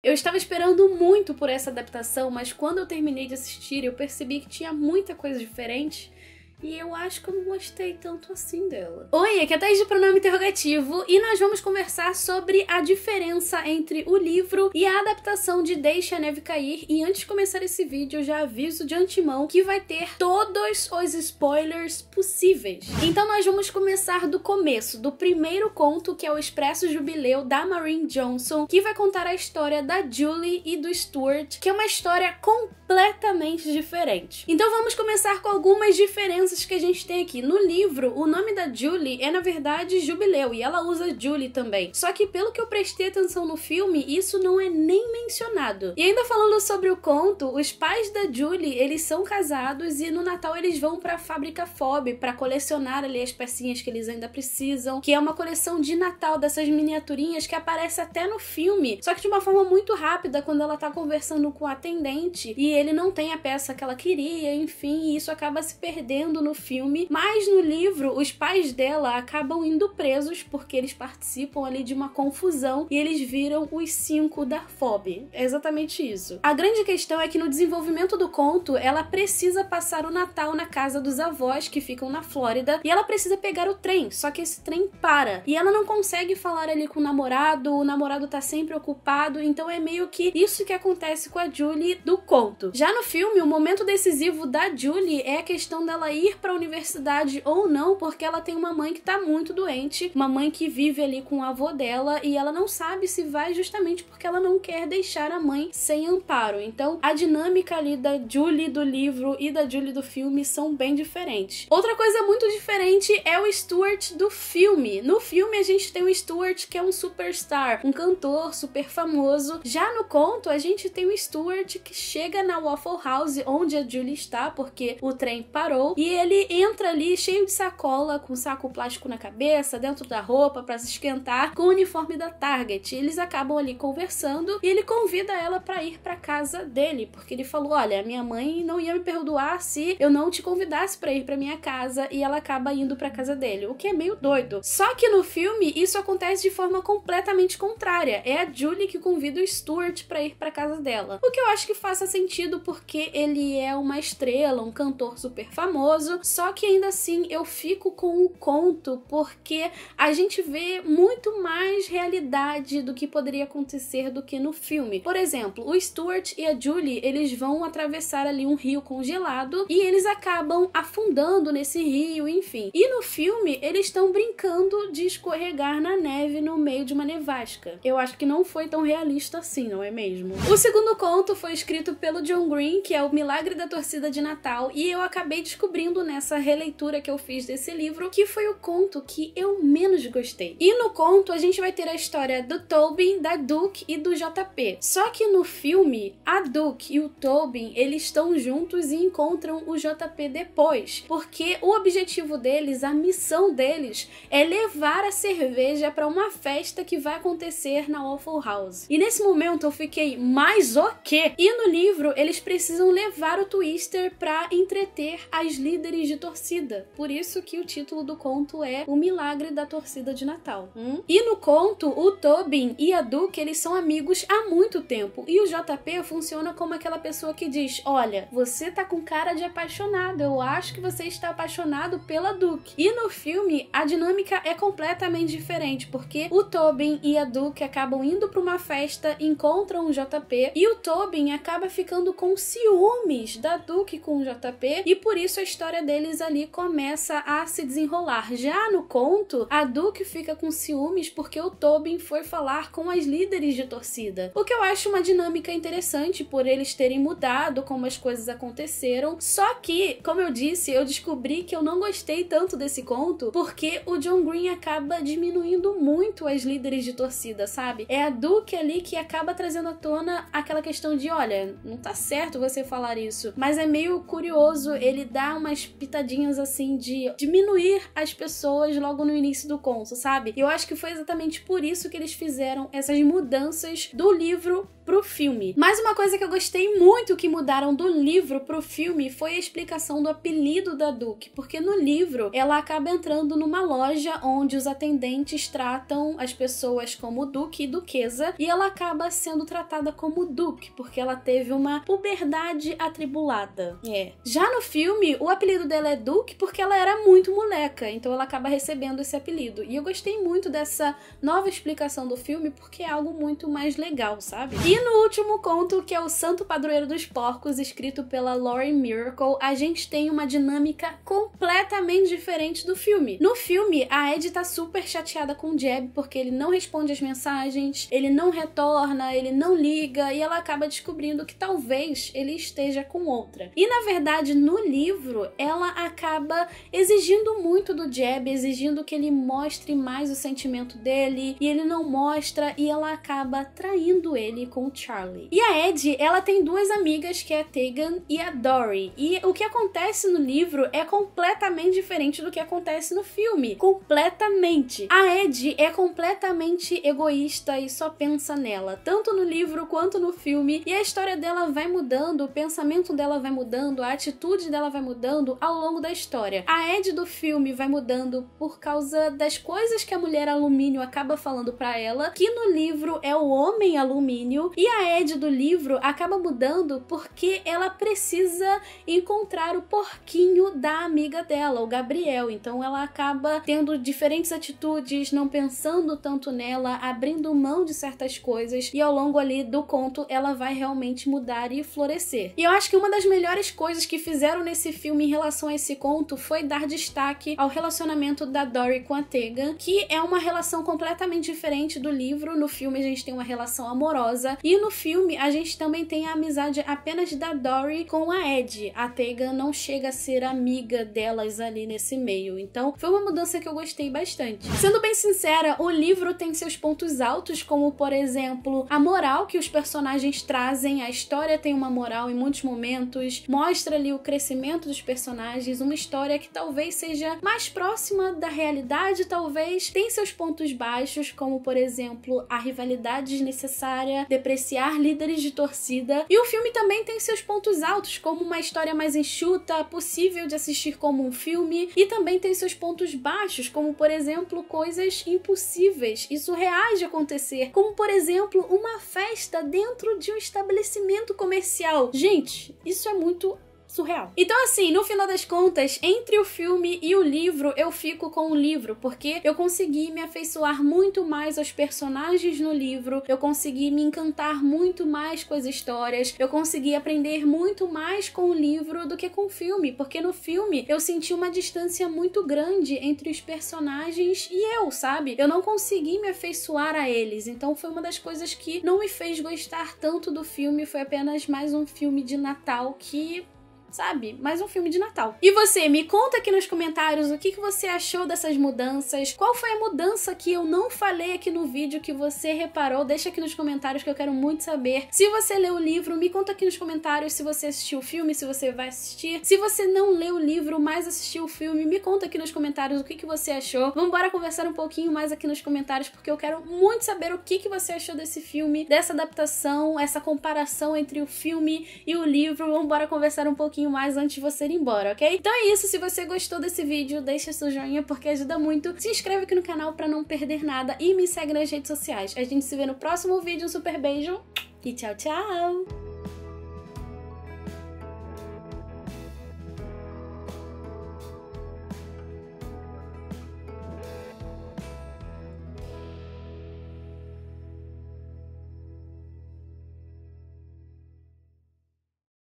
Eu estava esperando muito por essa adaptação, mas quando eu terminei de assistir, eu percebi que tinha muita coisa diferente. E eu acho que eu não gostei tanto assim dela. Oi, aqui é a Thaís de Pronome Interrogativo e nós vamos conversar sobre a diferença entre o livro e a adaptação de Deixe a Neve Cair. E antes de começar esse vídeo, eu já aviso de antemão que vai ter todos os spoilers possíveis. Então nós vamos começar do começo, do primeiro conto, que é o Expresso Jubileu, da Maureen Johnson, que vai contar a história da Julie e do Stuart, que é uma história completamente diferente. Então vamos começar com algumas diferenças que a gente tem aqui. No livro, o nome da Julie é, na verdade, Jubileu, e ela usa Julie também. Só que, pelo que eu prestei atenção no filme, isso não é nem mencionado. E ainda falando sobre o conto, os pais da Julie, eles são casados e no Natal eles vão pra Fábrica Fob pra colecionar ali as pecinhas que eles ainda precisam, que é uma coleção de Natal dessas miniaturinhas que aparece até no filme, só que de uma forma muito rápida, quando ela tá conversando com o atendente e ele não tem a peça que ela queria, enfim, e isso acaba se perdendo no filme. Mas no livro, os pais dela acabam indo presos porque eles participam ali de uma confusão e eles viram os 5 da FOB. É exatamente isso. A grande questão é que no desenvolvimento do conto, ela precisa passar o Natal na casa dos avós que ficam na Flórida e ela precisa pegar o trem, só que esse trem para e ela não consegue falar ali com o namorado tá sempre ocupado, então é meio que isso que acontece com a Julie do conto. Já no filme, o momento decisivo da Julie é a questão dela ir pra universidade ou não, porque ela tem uma mãe que tá muito doente, uma mãe que vive ali com o avô dela e ela não sabe se vai justamente porque ela não quer deixar a mãe sem amparo. Então, a dinâmica ali da Julie do livro e da Julie do filme são bem diferentes. Outra coisa muito diferente é o Stuart do filme. No filme, a gente tem o Stuart, que é um superstar, um cantor super famoso. Já no conto, a gente tem o Stuart que chega na Waffle House, onde a Julie está, porque o trem parou, e ele entra ali cheio de sacola, com saco plástico na cabeça, dentro da roupa pra se esquentar, com o uniforme da Target. Eles acabam ali conversando e ele convida ela pra ir pra casa dele, porque ele falou, olha, minha mãe não ia me perdoar se eu não te convidasse pra ir pra minha casa, e ela acaba indo pra casa dele, o que é meio doido. Só que no filme, isso acontece de forma completamente contrária. É a Julie que convida o Stuart pra ir pra casa dela. O que eu acho que faça sentido porque ele é uma estrela, um cantor super famoso, só que ainda assim eu fico com o conto porque a gente vê muito mais realidade do que poderia acontecer do que no filme. Por exemplo, o Stuart e a Julie, eles vão atravessar ali um rio congelado e eles acabam afundando nesse rio, enfim. E no filme, eles estão brincando de escorregar na neve no meio de uma nevasca. Eu acho que não foi tão realista assim, não é mesmo? O segundo conto foi escrito pelo John Green, que é O Milagre da Torcida de Natal, e eu acabei descobrindo nessa releitura que eu fiz desse livro que foi o conto que eu menos gostei. E no conto a gente vai ter a história do Tobin, da Duke e do JP. Só que no filme, a Duke e o Tobin, eles estão juntos e encontram o JP depois, porque o objetivo deles, a missão deles, é levar a cerveja para uma festa que vai acontecer na Waffle House. E nesse momento eu fiquei, mas o quê? E no livro eles precisam levar o Twister para entreter as líderes de torcida. Por isso que o título do conto é O Milagre da Torcida de Natal. E no conto, o Tobin e a Duke, eles são amigos há muito tempo. E o JP funciona como aquela pessoa que diz, olha, você tá com cara de apaixonado, eu acho que você está apaixonado pela Duke. E no filme, a dinâmica é completamente diferente, porque o Tobin e a Duke acabam indo para uma festa, encontram o JP, e o Tobin acaba ficando com ciúmes da Duke com o JP, e por isso a história deles ali começa a se desenrolar. Já no conto, a Duke fica com ciúmes porque o Tobin foi falar com as líderes de torcida. O que eu acho uma dinâmica interessante por eles terem mudado como as coisas aconteceram. Só que, como eu disse, eu descobri que eu não gostei tanto desse conto porque o John Green acaba diminuindo muito as líderes de torcida, sabe? É a Duke ali que acaba trazendo à tona aquela questão de, olha, não tá certo você falar isso, mas é meio curioso ele dar umas pitadinhas assim de diminuir as pessoas logo no início do conto, sabe? E eu acho que foi exatamente por isso que eles fizeram essas mudanças do livro pro filme. Mas uma coisa que eu gostei muito que mudaram do livro pro filme foi a explicação do apelido da Duke, porque no livro ela acaba entrando numa loja onde os atendentes tratam as pessoas como Duque e Duquesa, e ela acaba sendo tratada como Duke, porque ela teve uma puberdade atribulada. Já no filme, o apelido dela é Duke porque ela era muito moleca, então ela acaba recebendo esse apelido. E eu gostei muito dessa nova explicação do filme porque é algo muito mais legal, sabe? E no último conto, que é o Santo Padroeiro dos Porcos, escrito pela Lauren Miracle, a gente tem uma dinâmica completamente diferente do filme. No filme, a Ed tá super chateada com o Jeb porque ele não responde as mensagens, ele não retorna, ele não liga, e ela acaba descobrindo que talvez ele esteja com outra. E na verdade, no livro, ela acaba exigindo muito do Jeb, exigindo que ele mostre mais o sentimento dele, e ele não mostra, e ela acaba traindo ele com o Charlie. E a Ed, ela tem duas amigas, que é a Tegan e a Dory, e o que acontece no livro é completamente diferente do que acontece no filme. Completamente. A Ed é completamente egoísta e só pensa nela, tanto no livro quanto no filme, e a história dela vai mudando, o pensamento dela vai mudando, a atitude dela vai mudando ao longo da história. A Ed do filme vai mudando por causa das coisas que a mulher alumínio acaba falando pra ela, que no livro é o homem alumínio, e a Ed do livro acaba mudando porque ela precisa encontrar o porquinho da amiga dela, o Gabriel. Então ela acaba tendo diferentes atitudes, não pensando tanto nela, abrindo mão de certas coisas, e ao longo ali do conto ela vai realmente mudar e florescer. E eu acho que uma das melhores coisas que fizeram nesse filme em relação a esse conto foi dar destaque ao relacionamento da Dory com a Tegan, que é uma relação completamente diferente do livro. No filme a gente tem uma relação amorosa, e no filme a gente também tem a amizade apenas da Dory com a Ed. A Tegan não chega a ser amiga delas ali nesse meio, então foi uma mudança que eu gostei bastante. Sendo bem sincera, o livro tem seus pontos altos, como por exemplo, a moral que os personagens trazem. A história tem uma moral em muitos momentos, mostra ali o crescimento dos personagens, uma história que talvez seja mais próxima da realidade, talvez tem seus pontos baixos, como por exemplo, a rivalidade desnecessária, depreciar líderes de torcida, e o filme também tem seus pontos altos, como uma história mais enxuta, possível de assistir como um filme, e também tem seus pontos baixos, como por exemplo, coisas impossíveis e surreais de acontecer, como por exemplo, uma festa dentro de um estabelecimento comercial. Gente, isso é muito surreal. Então assim, no final das contas, entre o filme e o livro, eu fico com o livro, porque eu consegui me afeiçoar muito mais aos personagens no livro, eu consegui me encantar muito mais com as histórias, eu consegui aprender muito mais com o livro do que com o filme, porque no filme eu senti uma distância muito grande entre os personagens e eu, sabe? Eu não consegui me afeiçoar a eles, então foi uma das coisas que não me fez gostar tanto do filme, foi apenas mais um filme de Natal que... sabe? Mais um filme de Natal. E você, me conta aqui nos comentários o que você achou dessas mudanças, qual foi a mudança que eu não falei aqui no vídeo que você reparou, deixa aqui nos comentários que eu quero muito saber. Se você leu o livro, me conta aqui nos comentários se você assistiu o filme, se você vai assistir. Se você não leu o livro, mas assistiu o filme, me conta aqui nos comentários o que você achou. Vambora conversar um pouquinho mais aqui nos comentários, porque eu quero muito saber o que você achou desse filme, dessa adaptação, essa comparação entre o filme e o livro. Vambora conversar um pouquinho mais antes de você ir embora, ok? Então é isso, se você gostou desse vídeo, deixa seu joinha porque ajuda muito, se inscreve aqui no canal pra não perder nada e me segue nas redes sociais. A gente se vê no próximo vídeo, um super beijo e tchau, tchau!